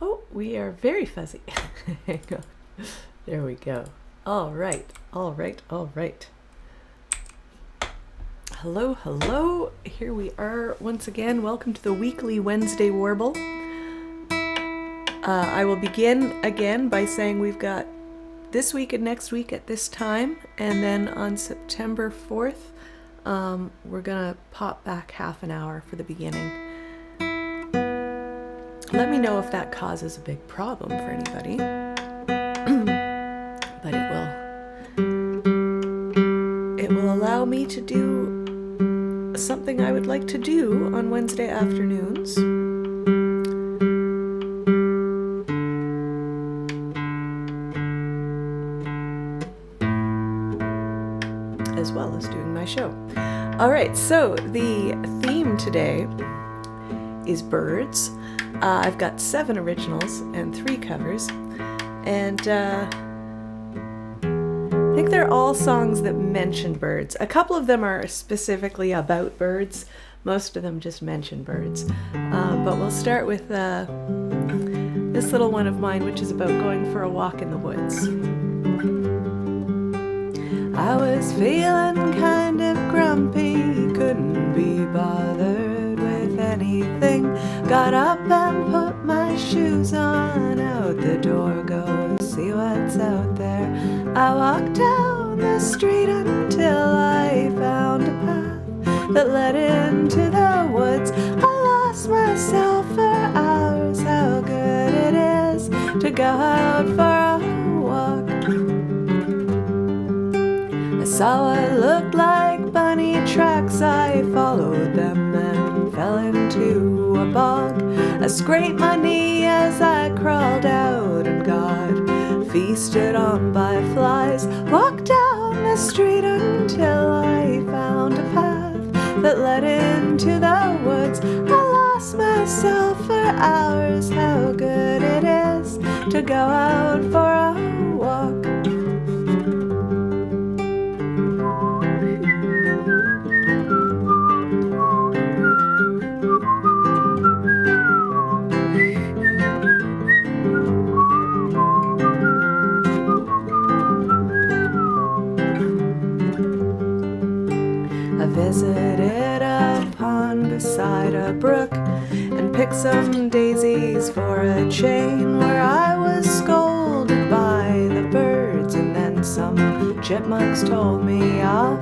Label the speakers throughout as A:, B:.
A: Oh, we are very fuzzy. There we go. All right. Hello, hello. Here we are once again. Welcome to the weekly Wednesday Warble. I will begin again by saying we've got this week and next week at this time, and then on September 4th, we're gonna pop back half an hour for the beginning. Let me know if that causes a big problem for anybody, but it will allow me to do something I would like to do on Wednesday afternoons. As well as doing my show. All right, so the theme today is birds. I've got 7 originals and 3 covers, and I think they're all songs that mention birds. A couple of them are specifically about birds. Most of them just mention birds. But we'll start with this little one of mine, which is about going for a walk in the woods. I was feeling kind of grumpy, couldn't be bothered with anything. Got up and put my shoes on, out the door, go see what's out there. I walked down the street until I found a path that led into the woods. I lost myself for hours, how good it is to go out for a walk. I saw what looked like bunny tracks, I followed them and fell into a bog. I scraped my knee as I crawled out and got feasted on by flies. Walked down the street until I found a path that led into the woods. I lost myself for hours, how good it is to go out for a walk. Visited a pond beside a brook and picked some daisies for a chain, where I was scolded by the birds and then some chipmunks told me off.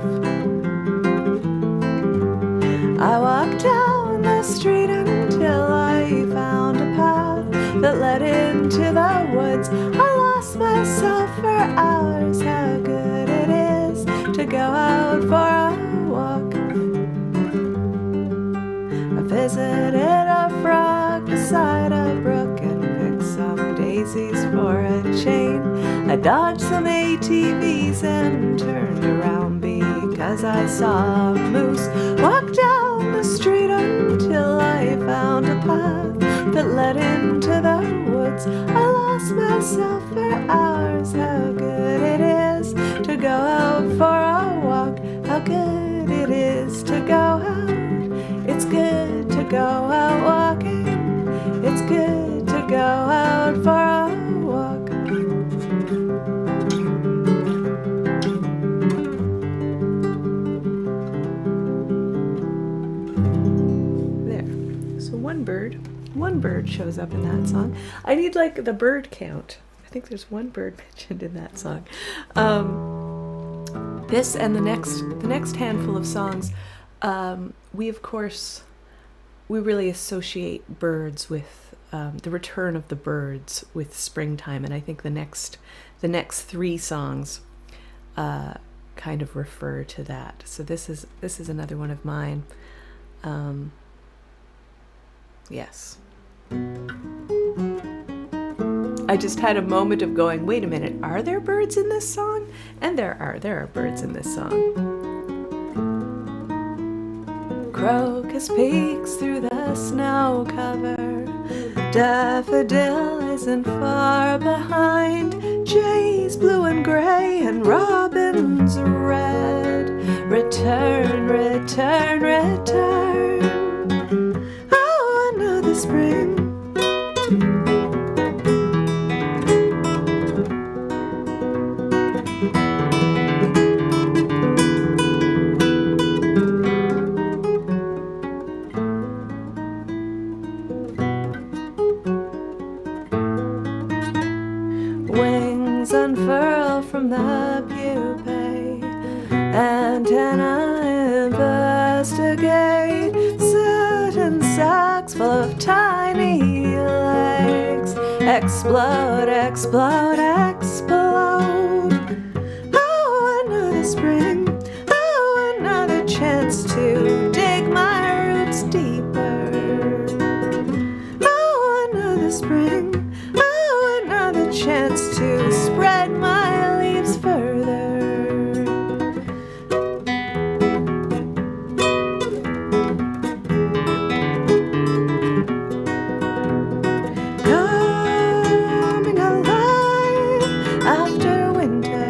A: I walked down the street until I found a path that led into the woods. I lost myself for hours, how good it is to go out for a walk. I visited a frog beside a brook and picked some daisies for a chain. I dodged some ATVs and turned around because I saw a moose. Walked down the street until I found a path that led into the woods. I lost myself for hours, how good it is to go out for a walk. How good it is to go out. It's good to go out walking. It's good to go out for a walk. There. So one bird shows up in that song. I need like the bird count. I think there's one bird mentioned in that song. This and the next handful of songs, we really associate birds with the return of the birds with springtime, and I think the next 3 songs kind of refer to that. So this is another one of mine. Yes. I just had a moment of going, wait a minute, are there birds in this song? And there are birds in this song. Crocus peeks through the snow cover, daffodil isn't far behind, jays blue and gray and robins red. Return, return, return. Oh, another spring. wings unfurl from the pupae. Antenna investigate. Certain sacs full of tiny legs. Explode, explode, explode. Oh, another spring. Oh, another chance to dig my roots deeper. Oh, another spring. Oh, another chance to spread my leaves further. Coming alive after winter.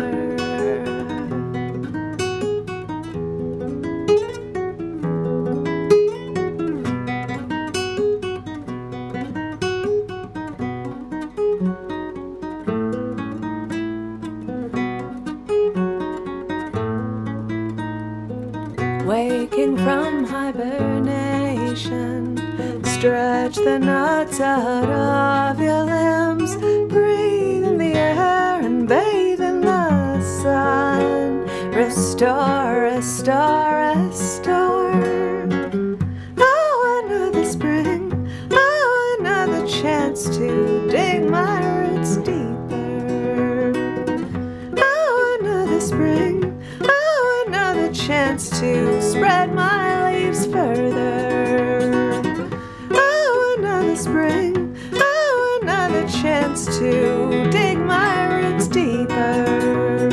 A: Waking from hibernation, stretch the nuts out of your limbs, breathe in the air and bathe in the sun. Restore, restore, restore. Oh, another spring. Oh, another chance to dig my roots deeper. Oh, another spring. Oh, another chance to spread my leaves further. Oh, another spring. Oh, another chance to dig my roots deeper.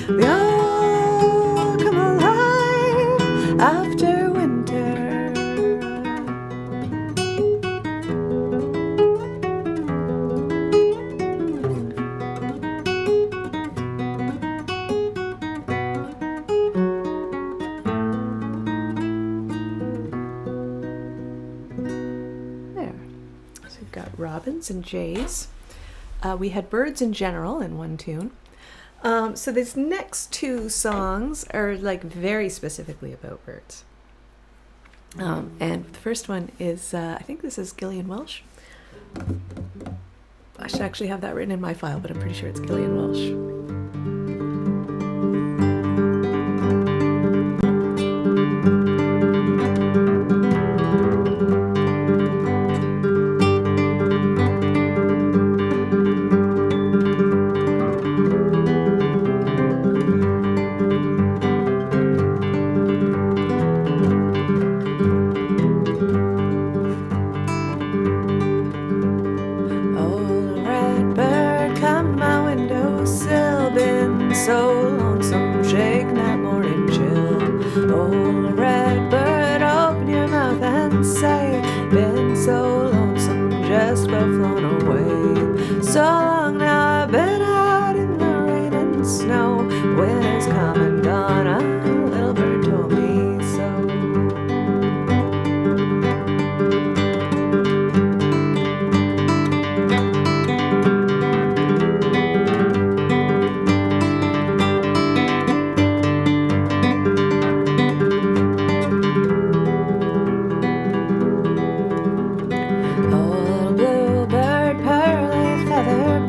A: We all come alive after winter. There. So we've got robins and jays. We had birds in general in one tune. So these next two songs are like very specifically about birds. And the first one is, I think this is Gillian Welsh. I should actually have that written in my file, but I'm pretty sure it's Gillian Welsh. Old red bird, come my windowsill, been so lonesome, shake that morning chill. Old red bird, open your mouth and say, been so lonesome, just about flown away. So long now I've been out in the rain and snow, winter's come and gone, a little bird told me so. Old bluebird, pearly feather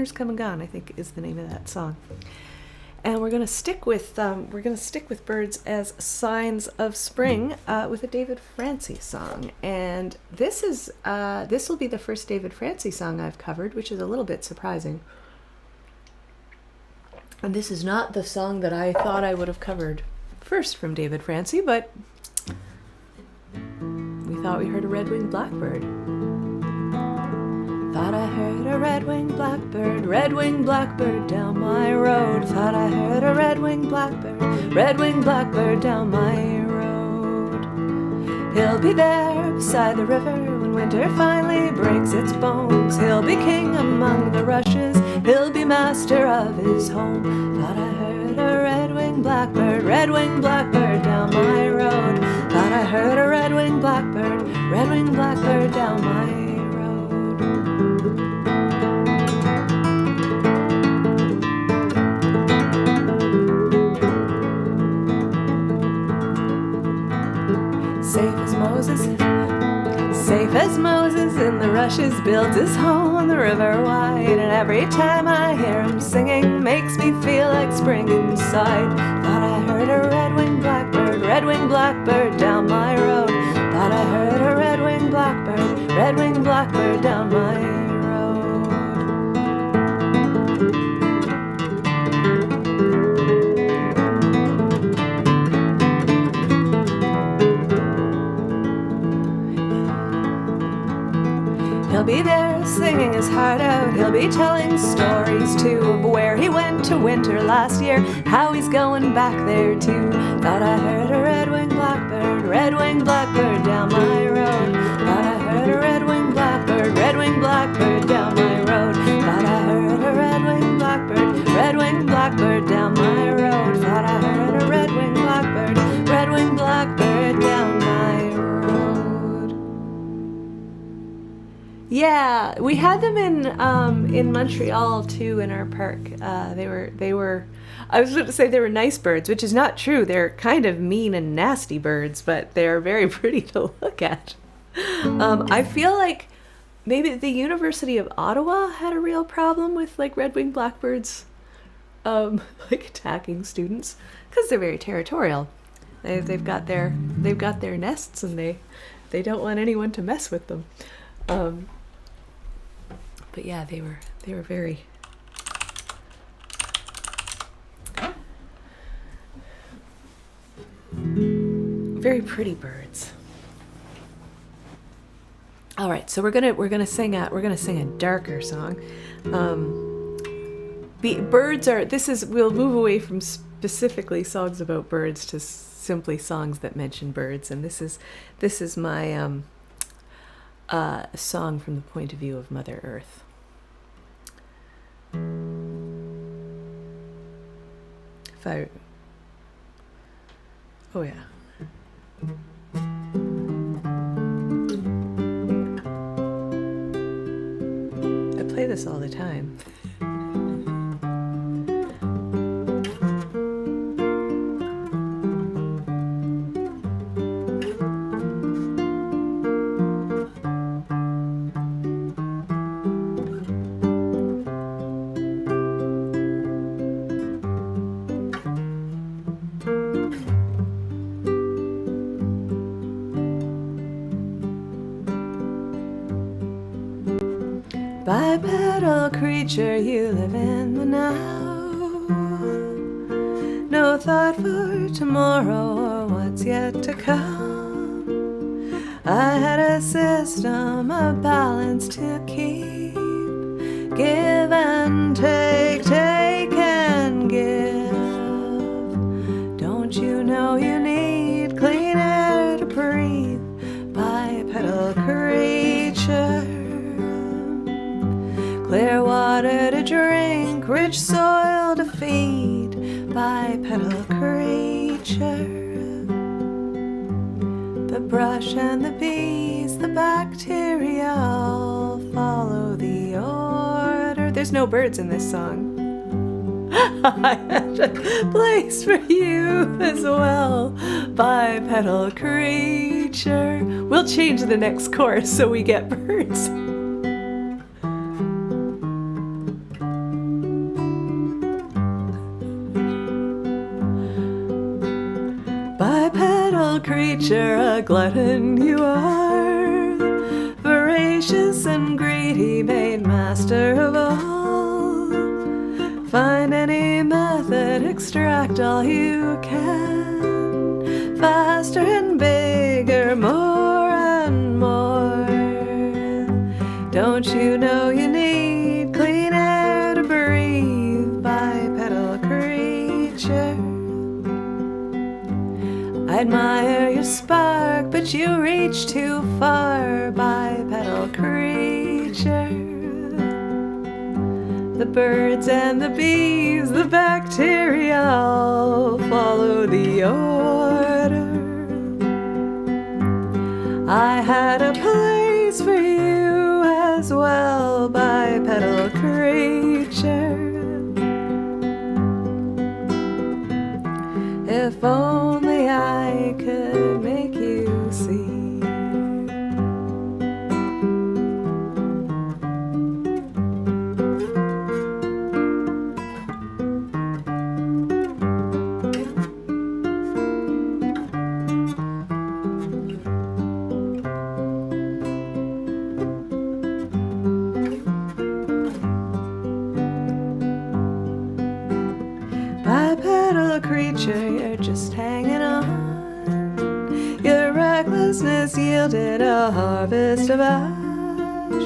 A: Summer's Come and Gone, I think is the name of that song. And we're gonna stick with birds as signs of spring with a David Francie song. And this will be the first David Francie song I've covered, which is a little bit surprising. And this is not the song that I thought I would have covered first from David Francie, but we thought we heard a red-winged blackbird. Thought I heard a red-winged blackbird down my road. Thought I heard a red-winged blackbird down my road. He'll be there beside the river when winter finally breaks its bones. He'll be king among the rushes, he'll be master of his home. Thought I heard a red-winged blackbird down my road. Thought I heard a red-winged blackbird down my road. Safe as Moses in the rushes, builds his home on the river wide. And every time I hear him singing, makes me feel like spring inside. Thought I heard a red-winged blackbird down my road. Thought I heard a red-winged blackbird down my road. He'll be there singing his heart out. He'll be telling stories too of where he went to winter last year, how he's going back there too. Thought I heard a red-winged blackbird down my road. Thought I heard a red-winged blackbird down my road. Thought I heard a red-winged blackbird down my road. Thought I heard a red-winged blackbird down my road. Yeah, we had them in Montreal too in our park. They were. I was going to say they were nice birds, which is not true. They're kind of mean and nasty birds, but they're very pretty to look at. I feel like maybe the University of Ottawa had a real problem with like red-winged blackbirds, like attacking students because they're very territorial. They've got their nests and they don't want anyone to mess with them. But yeah, they were very pretty birds. All right, so we're gonna sing a darker song. Birds are. We'll move away from specifically songs about birds to simply songs that mention birds, and this is my song from the point of view of Mother Earth. Oh yeah. I play this all the time. Bipedal creature, you live in the now. No thought for tomorrow or what's yet to come. I had a system of balance to keep. Give and take, take and give. Don't you know you need clean air to breathe? Bipedal creature. Clear water to drink, rich soil to feed, bipedal creature. The brush and the bees, the bacteria all follow the order. There's no birds in this song. I have a place for you as well, bipedal creature. We'll change the next chorus so we get birds. creature, a glutton you are, voracious and greedy, made master of all. Find any method, extract all you can, faster and bigger, more and more. Don't you know you need clean air to breathe, bipedal creature? I admire your spark, but you reach too far, bipedal creature. The birds and the bees, the bacteria all follow the order. I had a place for you as well, bipedal creature. If only I could make you see. Bipedal creature, you're just hanging on. Your recklessness yielded a harvest of ash.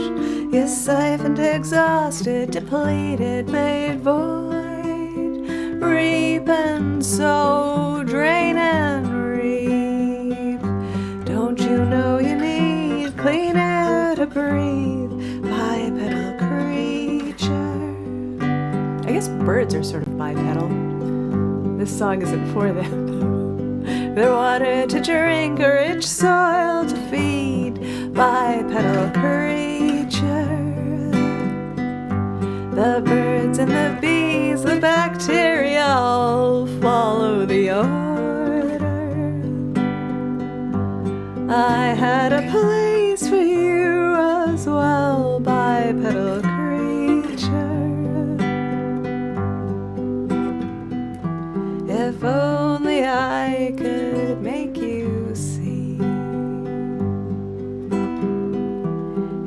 A: You siphoned, exhausted, depleted, made void. Reap and sow, drain and reap. Don't you know you need clean air to breathe, bipedal creature? I guess birds are sort of bipedal. This song isn't for them. Their water to drink, a rich soil to feed, bipedal creature. The birds and the bees, the bacteria all follow the order. I had a place for you as well, bipedal creature. If only I could make you see.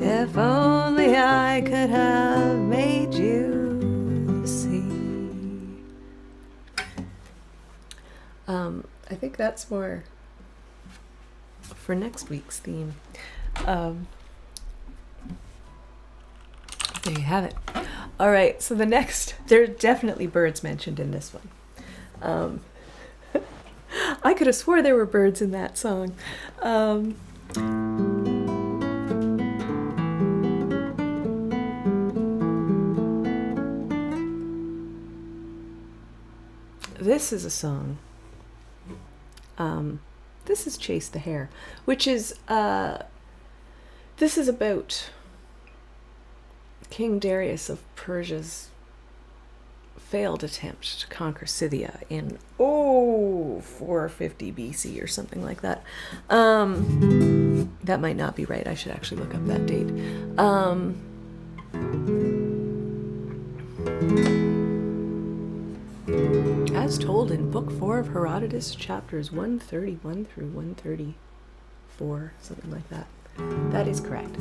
A: If only I could have made you see. I think that's more for next week's theme. There you have it. All right, so the next, there are definitely birds mentioned in this one. I could have swore there were birds in that song. This is a song. This is Chase the Hare, which is, this is about King Darius of Persia's failed attempt to conquer Scythia in 450 BC or something like that. That might not be right. I should actually look up that date. As told in Book 4 of Herodotus, chapters 131 through 134, something like that. That is correct.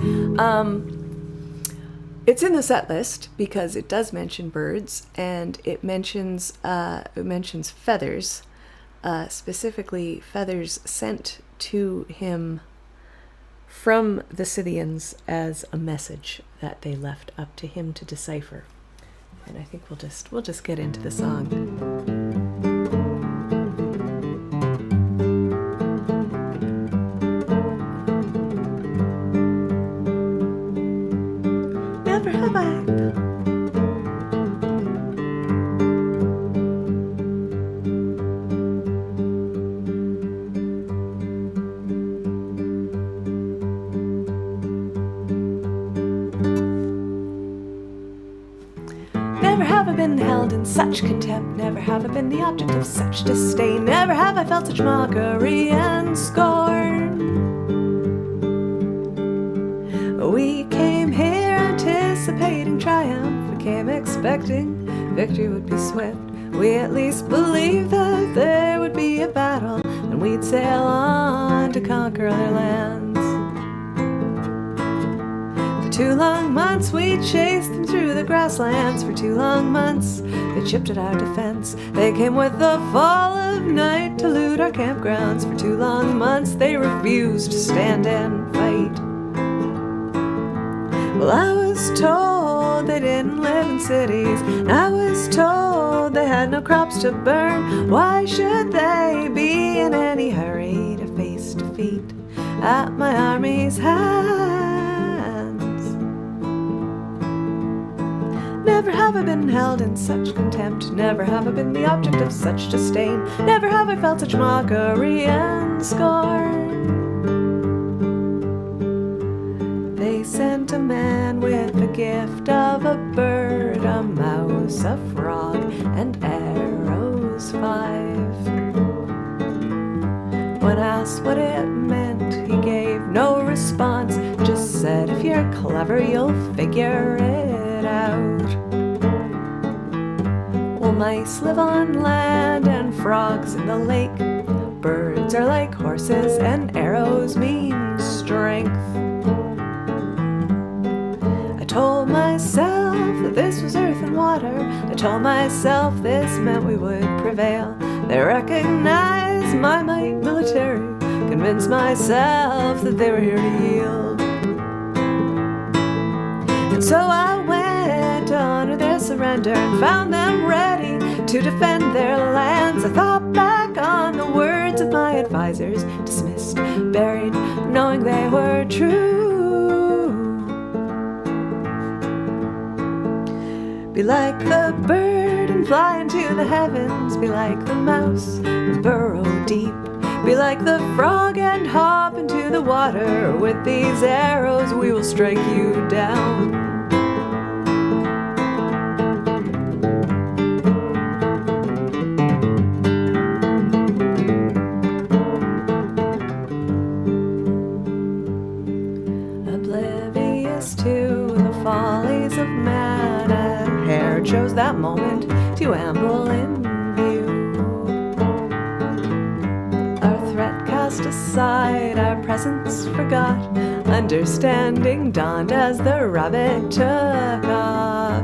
A: It's in the set list because it does mention birds, and it mentions feathers, specifically feathers sent to him from the Scythians as a message that they left up to him to decipher. And I think we'll just get into the song. Never have I. Never have I been held in such contempt, never have I been the object of such disdain, never have I felt such mockery and scorn. We came here anticipating triumph, we came expecting victory would be swift. We at least believed that there would be a battle, and and we'd sail on to conquer other lands. For 2 long months we chased them through the grasslands. For 2 long months they chipped at our defense. They came with the fall of night to loot our campgrounds. For 2 long months they refused to stand and fight. Well, I was told they didn't live in cities, and I was told they had no crops to burn. Why should they be in any hurry to face defeat at my army's hands? Never have I been held in such contempt, never have I been the object of such disdain, never have I felt such mockery and scorn. They sent a man with the gift of a bird, a mouse, a frog, and arrows 5. When asked what it meant, he gave no response, just said, if you're clever, you'll figure it out. Well, mice live on land and frogs in the lake. Birds are like horses and arrows mean strength. I told myself that this was earth and water. I told myself this meant we would prevail. They recognized my might military, convinced myself that they were here to yield. And so I went to honor their surrender and found them ready to defend their lands. I thought back on the words of my advisors, dismissed, buried, knowing they were true. Be like the bird and fly into the heavens. Be like the mouse and burrow deep. Be like the frog and hop into the water. With these arrows we will strike you down. Oblivious to the follies of man, hair chose that moment to amble in view. Our threat cast aside, our presence forgot, understanding dawned as the rabbit took off.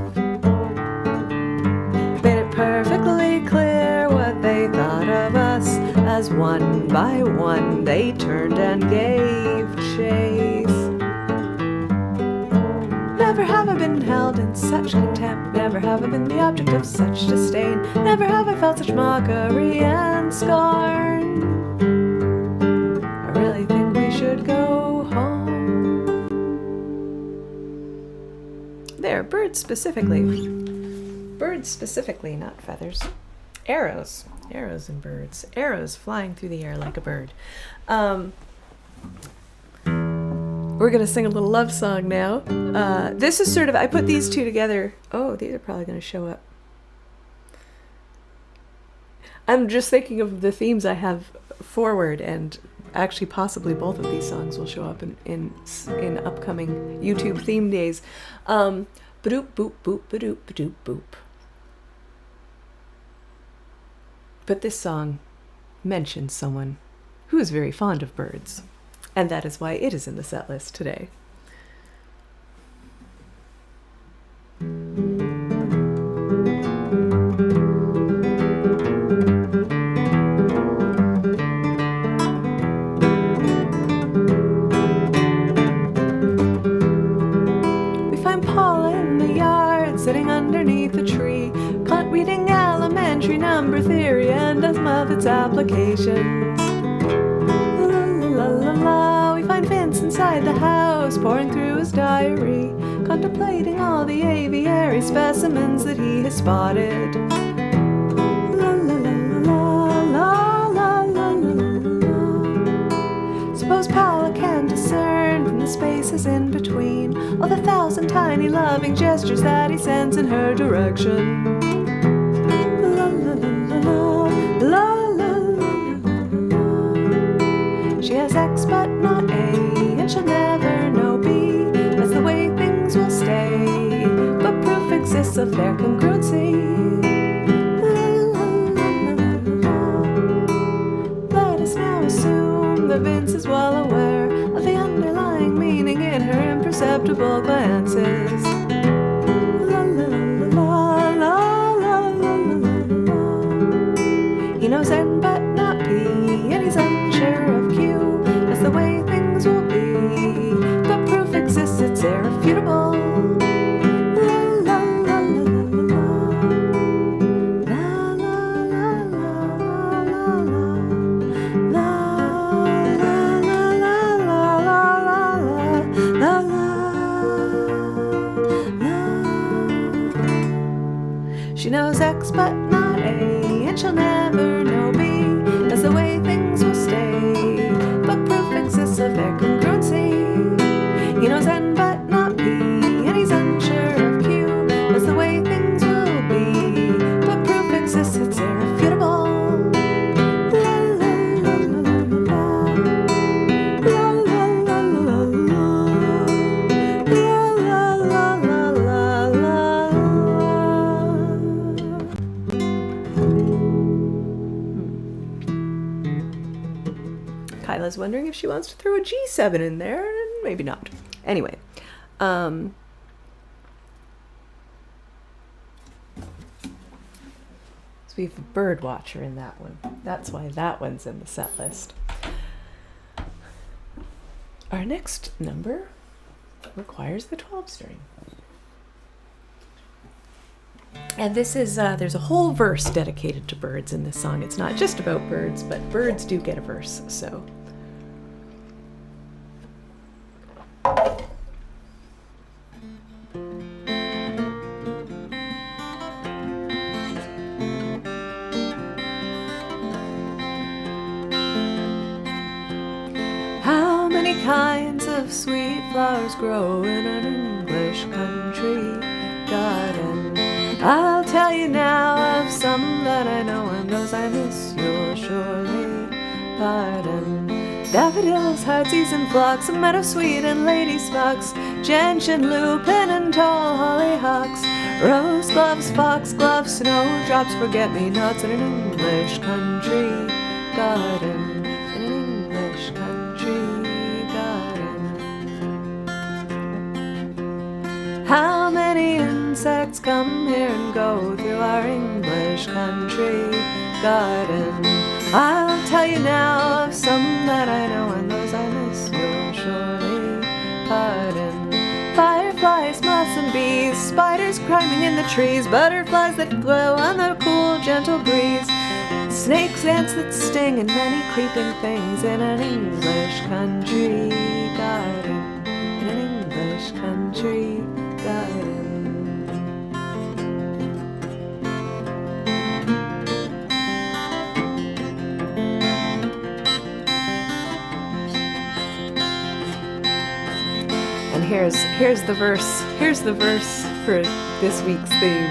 A: Made it perfectly clear what they thought of us, as one by one they turned and gave chase. Never have I been held in such contempt, never have I been the object of such disdain, never have I felt such mockery and scorn. I really think we should go home. There, birds specifically, not feathers. Arrows and birds. Arrows flying through the air like a bird. We're going to sing a little love song now. This is sort of, I put these two together. Oh, these are probably going to show up. I'm just thinking of the themes I have forward, and actually possibly both of these songs will show up in upcoming YouTube theme days. Ba-doop, boop, boop, ba-doop, ba-doop, boop. But this song mentions someone who is very fond of birds. And that is why it is in the set list today. We find Paula in the yard, sitting underneath a tree, reading elementary number theory and some of its applications. We find Vince inside the house, pouring through his diary, contemplating all the aviary specimens that he has spotted. Suppose Paula can discern from the spaces in between all the 1,000 tiny loving gestures that he sends in her direction. She has X but not A, and she'll never know B. That's the way things will stay, but proof exists of their congruency. Let us now imperceptible glances. La la la la la la la. He knows N but not P, and he's unsure of Q. That's the way things will be, but proof exists, it's irrefutable. She knows X but not A, and she'll never know B. That's the way things will stay, but proof exists of their congruency. He knows N but not P, and he's unsure of Q. That's the way things will be, but proof exists, it's irrefutable. Kyla's wondering if she wants to throw a G7 in there, and maybe not. Anyway, so we have a bird watcher in that one. That's why that one's in the set list. Our next number requires the 12 string. And this is, there's a whole verse dedicated to birds in this song. It's not just about birds, but birds do get a verse, so. How many kinds of sweet flowers grow in an English country garden? I'll tell you now of some that I know, and those I miss you'll surely pardon. Daffodils, heartsease and phlox, meadowsweet and lady smocks, gentian, lupin and tall hollyhocks, rose gloves, foxgloves, snowdrops, forget-me-nots in an English country garden. In an English country garden. How many insects come here and go through our English country garden? I'll tell you now of some that I know, and those I miss you'll surely pardon. Fireflies, moths and bees, spiders climbing in the trees, butterflies that glow on the cool, gentle breeze, snakes, ants that sting, and many creeping things in an English country garden. In an English country garden. And here's the verse. Here's the verse for this week's theme.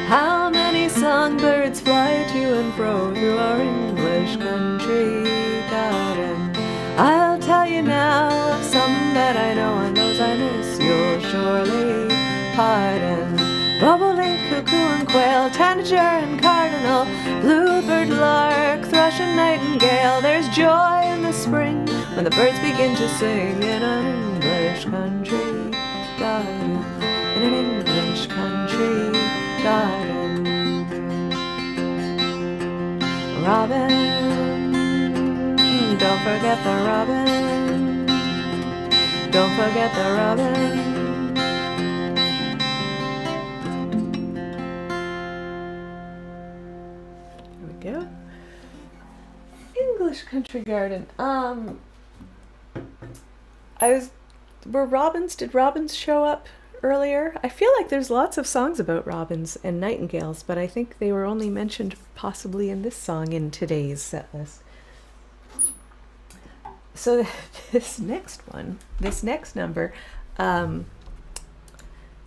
A: How many songbirds fly to and fro through our English country garden? I'll tell you now of some that I know, and those I miss you'll surely pardon. Bobolink, cuckoo and quail, tanager and cardinal, bluebird, lark, thrush and nightingale. There's joy in the spring when the birds begin to sing in an English country garden. In an English country garden. Robin, don't forget the robin. Don't forget the robin. There we go. English country garden. Did robins show up earlier? I feel like there's lots of songs about robins and nightingales, but I think they were only mentioned possibly in this song in today's set list. So this next number, the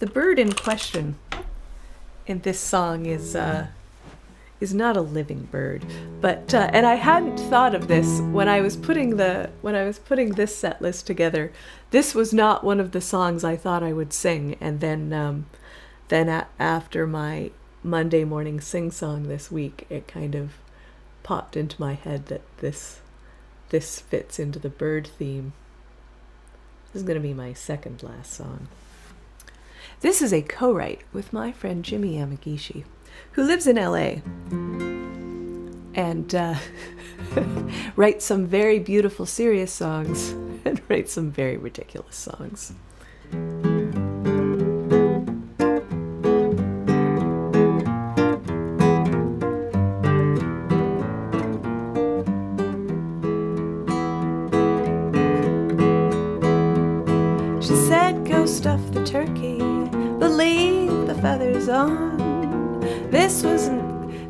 A: bird in question in this song is not a living bird, but and I hadn't thought of this when I was putting this set list together. This was not one of the songs I thought I would sing, and then after my Monday morning sing song this week, it kind of popped into my head that this fits into the bird theme. This is going to be my second last song. This is a co-write with my friend Jimmy Yamagishi, who lives in LA and writes some very beautiful, serious songs and writes some very ridiculous songs. She said, go stuff the turkey, but leave the feathers on.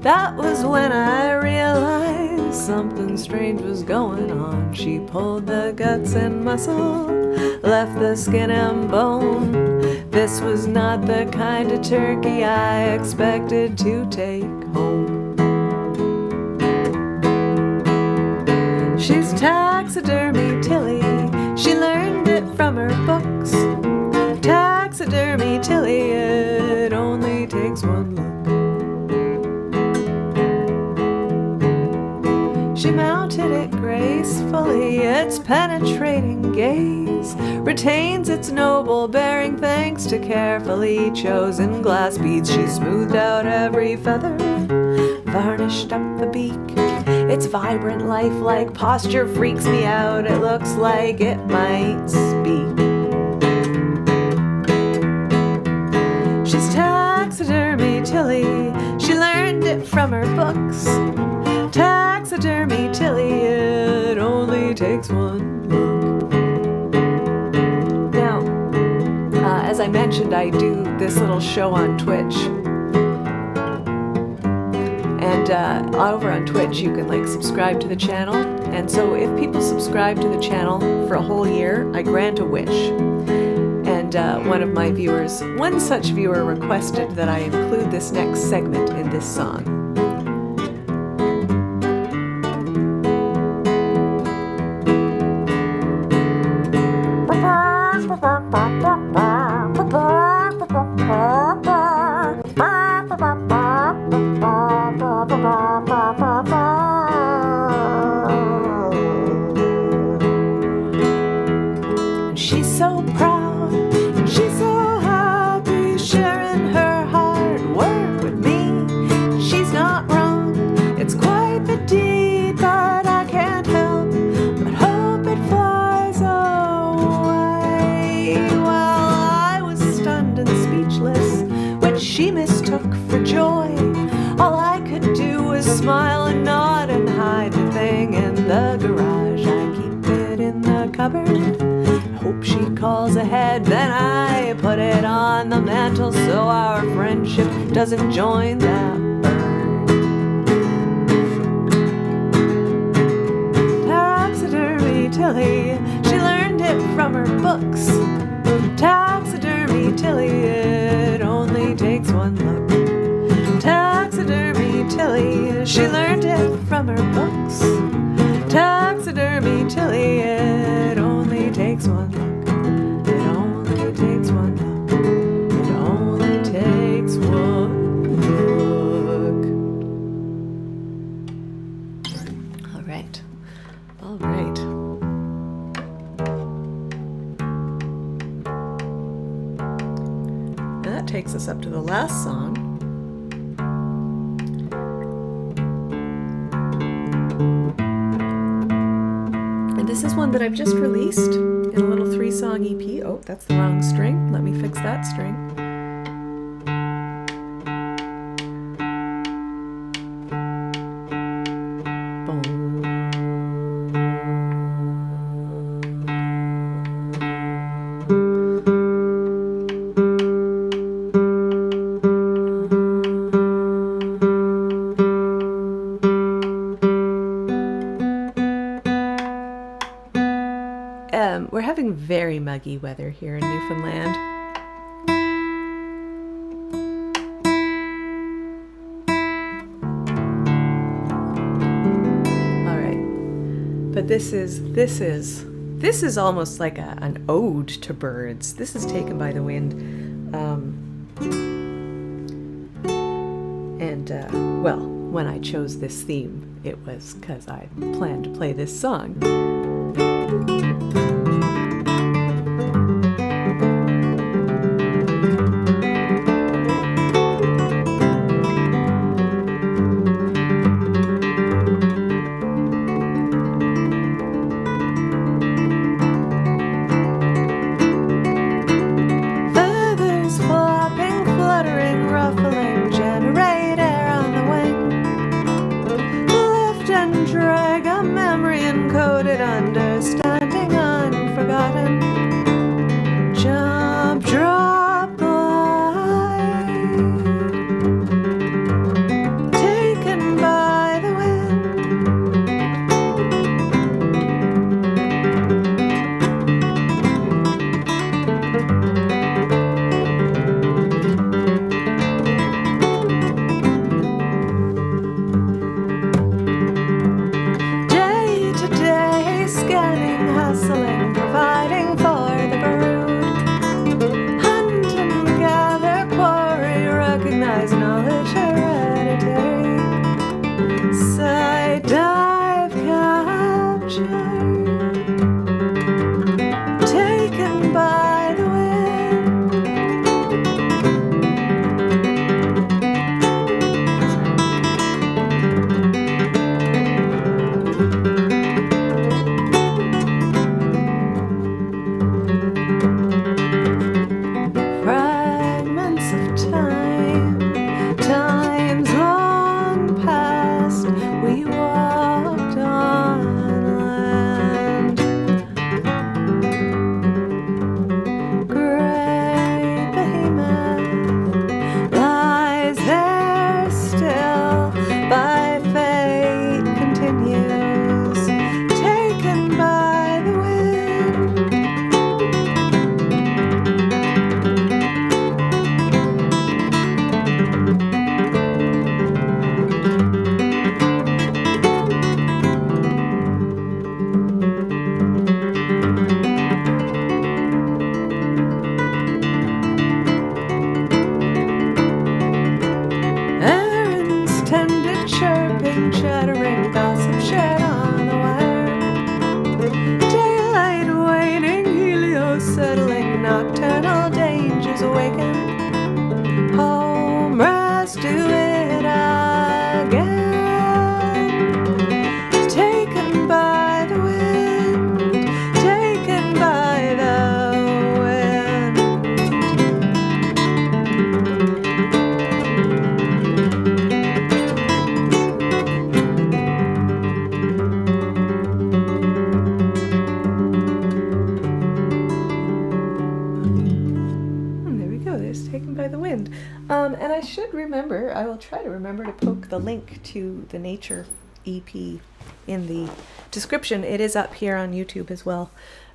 A: That was when I realized something strange was going on. She pulled the guts and muscle, left the skin and bone. This was not the kind of turkey I expected to take home. She's taxidermy Tilly, she learned it from her books. Taxidermy Tilly, it only takes one look. She mounted it gracefully, its penetrating gaze retains its noble bearing thanks to carefully chosen glass beads. She smoothed out every feather, varnished up the beak. Its vibrant, lifelike posture freaks me out. It looks like it might speak. She's taxidermy Tilly, she learned it from her books. Taxidermy Tilly, it only takes one look. Now, as I mentioned, I do this little show on Twitch. And over on Twitch, you can subscribe to the channel. And so if people subscribe to the channel for a whole year, I grant a wish. And one such viewer requested that I include this next segment in this song. She's so proud, and she's so happy, sharing her hard work with me. She's not wrong, it's quite the deed, but I can't help but hope it flies away. Well, I was stunned and speechless, which she mistook for joy. All I could do was smile and nod and hide the thing in the garage. I keep it in the cupboard, hope she calls ahead. Then I put it on the mantle so our friendship doesn't join that burn. Taxidermy Tilly, she learned it from her books. Taxidermy Tilly, it only takes one look. Taxidermy Tilly, she learned it from her books. Taxidermy Tilly, it only takes one look. It only takes one look. It only takes one look. All right. All right. And that takes us up to the last song. This is one that I've just released in a little 3-song EP. Oh, that's the wrong string. Let me fix that string. We're having very muggy weather here in Newfoundland. All right, but this is almost like an ode to birds. This is Taken by the Wind, well, when I chose this theme, it was because I planned to play this song. nocturnal dangers awaken. Home, rise to it again. Taken by the wind, taken by the wind. There we go, there's Taken by the Wind. And I should remember, I will try to remember to poke the link to the Nature EP in the description. It is up here on YouTube as well,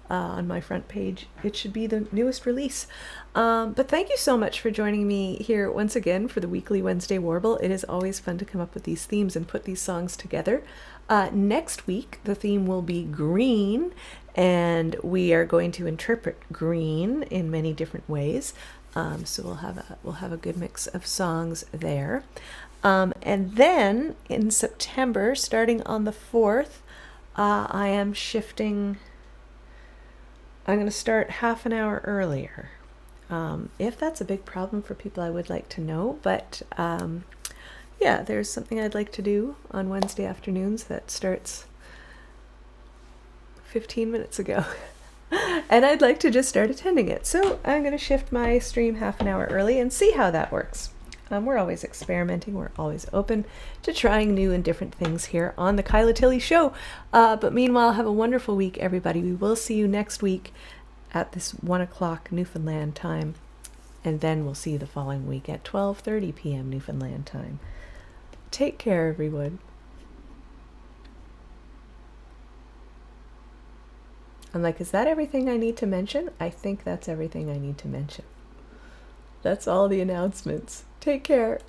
A: on my front page. It should be the newest release. But thank you so much for joining me here once again for the weekly Wednesday Warble. It is always fun to come up with these themes and put these songs together. Next week, the theme will be green, and we are going to interpret green in many different ways. So we'll have a good mix of songs there. And then in September, starting on the 4th, I am shifting. I'm going to start half an hour earlier. If that's a big problem for people, I would like to know. But yeah, there's something I'd like to do on Wednesday afternoons that starts 15 minutes ago. And I'd like to just start attending it. So I'm going to shift my stream half an hour early and see how that works. We're always experimenting. We're always open to trying new and different things here on the Kyla Tilley Show. But meanwhile, have a wonderful week, everybody. We will see you next week at this 1 o'clock Newfoundland time. And then we'll see you the following week at 12:30 p.m. Newfoundland time. Take care, everyone. I'm like, is that everything I need to mention? I think that's everything I need to mention. That's all the announcements. Take care.